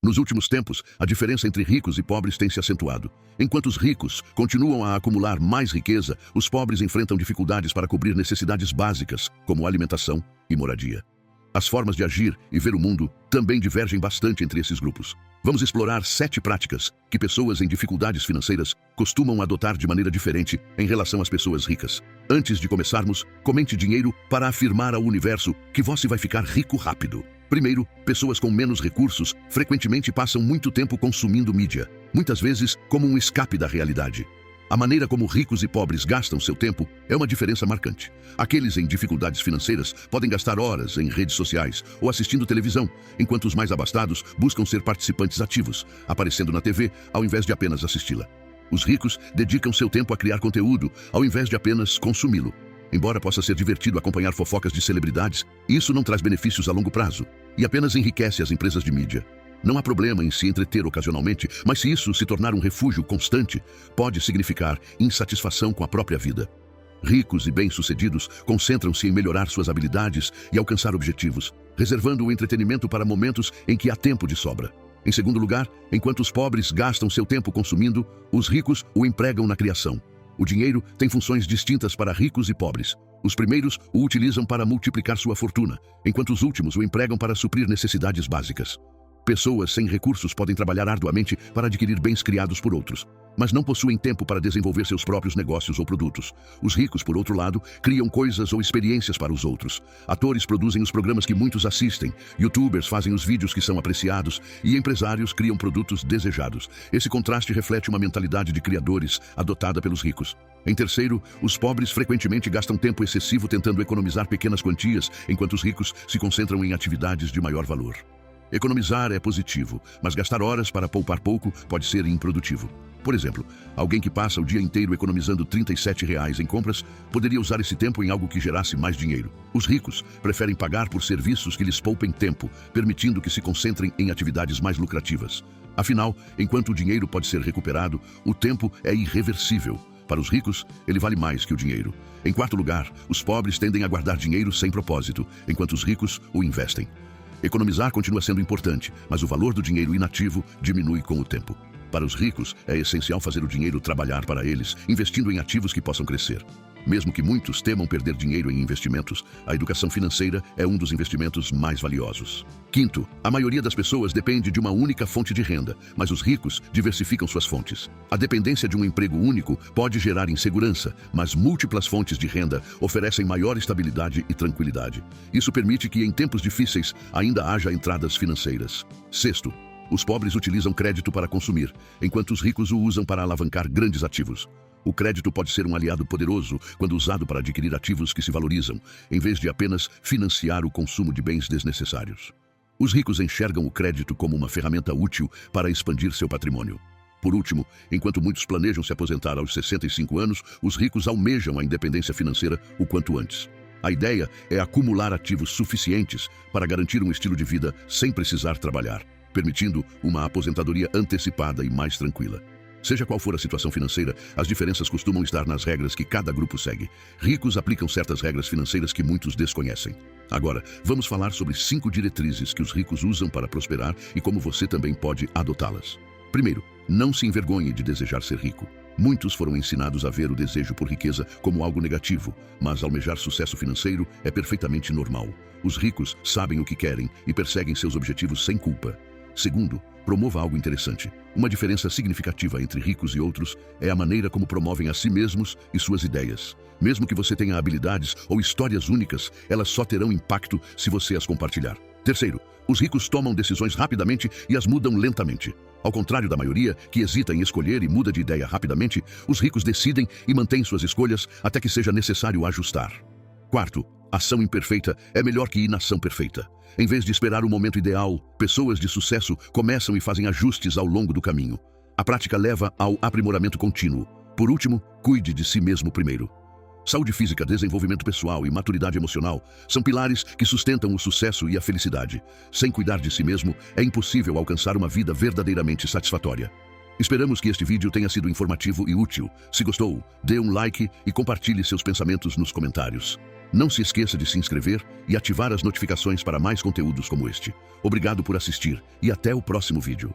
Nos últimos tempos, a diferença entre ricos e pobres tem se acentuado. Enquanto os ricos continuam a acumular mais riqueza, os pobres enfrentam dificuldades para cobrir necessidades básicas, como alimentação e moradia. As formas de agir e ver o mundo também divergem bastante entre esses grupos. Vamos explorar 7 práticas que pessoas em dificuldades financeiras costumam adotar de maneira diferente em relação às pessoas ricas. Antes de começarmos, comente dinheiro para afirmar ao universo que você vai ficar rico rápido. Primeiro, pessoas com menos recursos frequentemente passam muito tempo consumindo mídia, muitas vezes como um escape da realidade. A maneira como ricos e pobres gastam seu tempo é uma diferença marcante. Aqueles em dificuldades financeiras podem gastar horas em redes sociais ou assistindo televisão, enquanto os mais abastados buscam ser participantes ativos, aparecendo na TV ao invés de apenas assisti-la. Os ricos dedicam seu tempo a criar conteúdo ao invés de apenas consumi-lo. Embora possa ser divertido acompanhar fofocas de celebridades, isso não traz benefícios a longo prazo e apenas enriquece as empresas de mídia. Não há problema em se entreter ocasionalmente, mas se isso se tornar um refúgio constante, pode significar insatisfação com a própria vida. Ricos e bem-sucedidos concentram-se em melhorar suas habilidades e alcançar objetivos, reservando o entretenimento para momentos em que há tempo de sobra. Em segundo lugar, enquanto os pobres gastam seu tempo consumindo, os ricos o empregam na criação. O dinheiro tem funções distintas para ricos e pobres. Os primeiros o utilizam para multiplicar sua fortuna, enquanto os últimos o empregam para suprir necessidades básicas. Pessoas sem recursos podem trabalhar arduamente para adquirir bens criados por outros, mas não possuem tempo para desenvolver seus próprios negócios ou produtos. Os ricos, por outro lado, criam coisas ou experiências para os outros. Atores produzem os programas que muitos assistem, youtubers fazem os vídeos que são apreciados e empresários criam produtos desejados. Esse contraste reflete uma mentalidade de criadores adotada pelos ricos. Em terceiro, os pobres frequentemente gastam tempo excessivo tentando economizar pequenas quantias, enquanto os ricos se concentram em atividades de maior valor. Economizar é positivo, mas gastar horas para poupar pouco pode ser improdutivo. Por exemplo, alguém que passa o dia inteiro economizando R$ 37 em compras poderia usar esse tempo em algo que gerasse mais dinheiro. Os ricos preferem pagar por serviços que lhes poupem tempo, permitindo que se concentrem em atividades mais lucrativas. Afinal, enquanto o dinheiro pode ser recuperado, o tempo é irreversível. Para os ricos, ele vale mais que o dinheiro. Em quarto lugar, os pobres tendem a guardar dinheiro sem propósito, enquanto os ricos o investem. Economizar continua sendo importante, mas o valor do dinheiro inativo diminui com o tempo. Para os ricos, é essencial fazer o dinheiro trabalhar para eles, investindo em ativos que possam crescer. Mesmo que muitos temam perder dinheiro em investimentos, a educação financeira é um dos investimentos mais valiosos. Quinto, a maioria das pessoas depende de uma única fonte de renda, mas os ricos diversificam suas fontes. A dependência de um emprego único pode gerar insegurança, mas múltiplas fontes de renda oferecem maior estabilidade e tranquilidade. Isso permite que em tempos difíceis ainda haja entradas financeiras. Sexto, os pobres utilizam crédito para consumir, enquanto os ricos o usam para alavancar grandes ativos. O crédito pode ser um aliado poderoso quando usado para adquirir ativos que se valorizam, em vez de apenas financiar o consumo de bens desnecessários. Os ricos enxergam o crédito como uma ferramenta útil para expandir seu patrimônio. Por último, enquanto muitos planejam se aposentar aos 65 anos, os ricos almejam a independência financeira o quanto antes. A ideia é acumular ativos suficientes para garantir um estilo de vida sem precisar trabalhar, permitindo uma aposentadoria antecipada e mais tranquila. Seja qual for a situação financeira, as diferenças costumam estar nas regras que cada grupo segue. Ricos aplicam certas regras financeiras que muitos desconhecem. Agora, vamos falar sobre 5 diretrizes que os ricos usam para prosperar e como você também pode adotá-las. Primeiro, não se envergonhe de desejar ser rico. Muitos foram ensinados a ver o desejo por riqueza como algo negativo, mas almejar sucesso financeiro é perfeitamente normal. Os ricos sabem o que querem e perseguem seus objetivos sem culpa. Segundo, promova algo interessante. Uma diferença significativa entre ricos e outros é a maneira como promovem a si mesmos e suas ideias. Mesmo que você tenha habilidades ou histórias únicas, elas só terão impacto se você as compartilhar. Terceiro, os ricos tomam decisões rapidamente e as mudam lentamente. Ao contrário da maioria, que hesita em escolher e muda de ideia rapidamente, os ricos decidem e mantêm suas escolhas até que seja necessário ajustar. Quarto, ação imperfeita é melhor que inação perfeita. Em vez de esperar o momento ideal, pessoas de sucesso começam e fazem ajustes ao longo do caminho. A prática leva ao aprimoramento contínuo. Por último, cuide de si mesmo primeiro. Saúde física, desenvolvimento pessoal e maturidade emocional são pilares que sustentam o sucesso e a felicidade. Sem cuidar de si mesmo, é impossível alcançar uma vida verdadeiramente satisfatória. Esperamos que este vídeo tenha sido informativo e útil. Se gostou, dê um like e compartilhe seus pensamentos nos comentários. Não se esqueça de se inscrever e ativar as notificações para mais conteúdos como este. Obrigado por assistir e até o próximo vídeo.